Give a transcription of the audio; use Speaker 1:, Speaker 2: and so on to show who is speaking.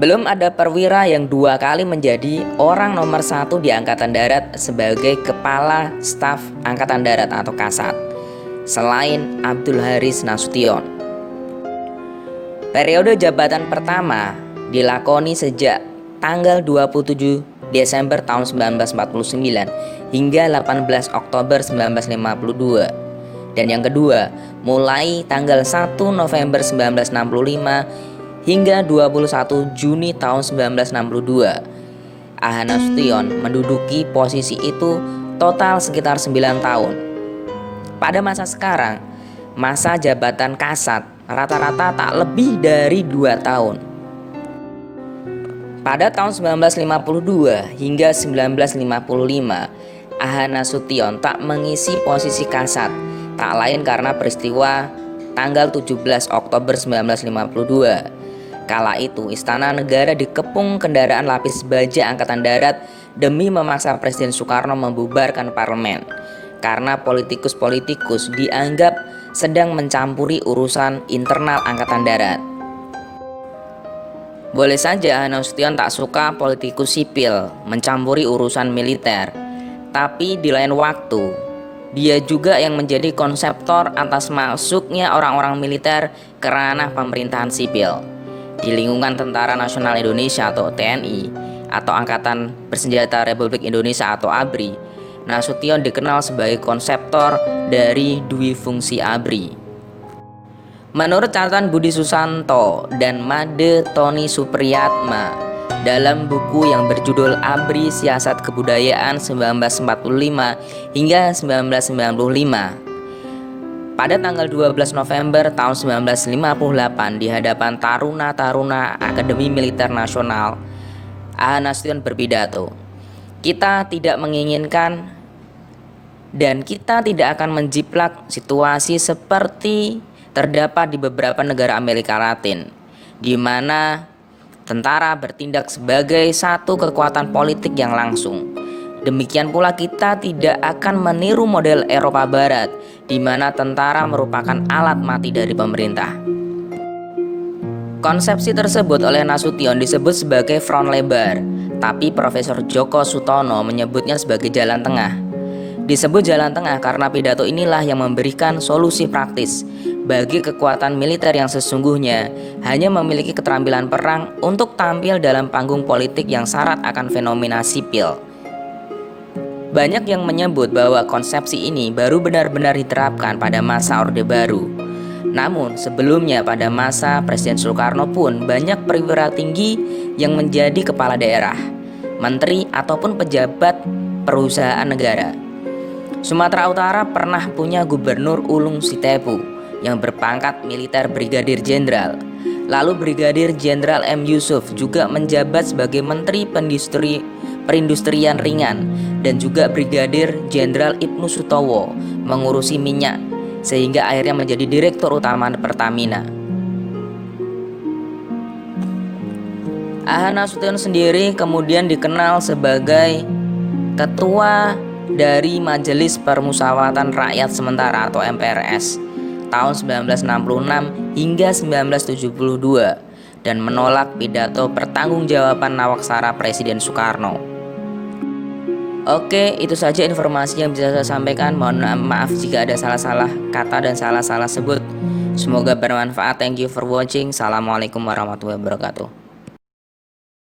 Speaker 1: Belum ada perwira yang 2 kali menjadi orang nomor 1 di Angkatan Darat sebagai Kepala Staf Angkatan Darat atau Kasat, selain Abdul Haris Nasution. Periode jabatan pertama dilakoni sejak tanggal 27 Desember tahun 1949 hingga 18 Oktober 1952. Dan yang kedua, mulai tanggal 1 November 1965 hingga 21 Juni tahun 1962. AH Nasution menduduki posisi itu total sekitar 9 tahun. Pada masa sekarang, masa jabatan Kasat rata-rata tak lebih dari 2 tahun. Pada tahun 1952 hingga 1955, AH Nasution tak mengisi posisi Kasat, tak lain karena peristiwa tanggal 17 Oktober 1952. Kala itu Istana Negara dikepung kendaraan lapis baja Angkatan Darat demi memaksa Presiden Soekarno membubarkan parlemen, karena politikus-politikus dianggap sedang mencampuri urusan internal Angkatan Darat. Boleh saja Nasution tak suka politikus sipil mencampuri urusan militer, tapi di lain waktu dia juga yang menjadi konseptor atas masuknya orang-orang militer ke ranah pemerintahan sipil. Di lingkungan Tentara Nasional Indonesia atau TNI atau Angkatan Bersenjata Republik Indonesia atau ABRI, Nasution dikenal sebagai konseptor dari dwi fungsi ABRI. Menurut catatan Budi Susanto dan Made Tony Supriyatma dalam buku yang berjudul ABRI Siasat Kebudayaan 1945 hingga 1995, pada tanggal 12 November tahun 1958 di hadapan taruna-taruna Akademi Militer Nasional, AH Nasution berpidato, "Kita tidak menginginkan dan kita tidak akan menjiplak situasi seperti terdapat di beberapa negara Amerika Latin, di mana tentara bertindak sebagai satu kekuatan politik yang langsung. Demikian pula kita tidak akan meniru model Eropa Barat, di mana tentara merupakan alat mati dari pemerintah." Konsepsi tersebut oleh Nasution disebut sebagai front lebar, tapi Profesor Djoko Sutono menyebutnya sebagai jalan tengah. Disebut jalan tengah karena pidato inilah yang memberikan solusi praktis bagi kekuatan militer yang sesungguhnya hanya memiliki keterampilan perang untuk tampil dalam panggung politik yang syarat akan fenomena sipil. Banyak yang menyebut bahwa konsepsi ini baru benar-benar diterapkan pada masa Orde Baru. Namun sebelumnya pada masa Presiden Soekarno pun banyak perwira tinggi yang menjadi kepala daerah, menteri ataupun pejabat perusahaan negara. Sumatera Utara pernah punya Gubernur Ulung Sitepu yang berpangkat militer Brigadir Jenderal. Lalu Brigadir Jenderal M. Yusuf juga menjabat sebagai Menteri Perindustrian Ringan, dan juga Brigadir Jenderal Ibnu Sutowo mengurusi minyak, sehingga akhirnya menjadi Direktur Utama Pertamina. AH Nasution sendiri kemudian dikenal sebagai Ketua dari Majelis Permusyawaratan Rakyat Sementara atau MPRS tahun 1966 hingga 1972 dan menolak pidato pertanggungjawaban Nawaksara Presiden Soekarno. Oke, itu saja informasi yang bisa saya sampaikan. Mohon maaf jika ada salah-salah kata dan salah-salah sebut. Semoga bermanfaat. Thank you for watching. Assalamualaikum warahmatullahi wabarakatuh.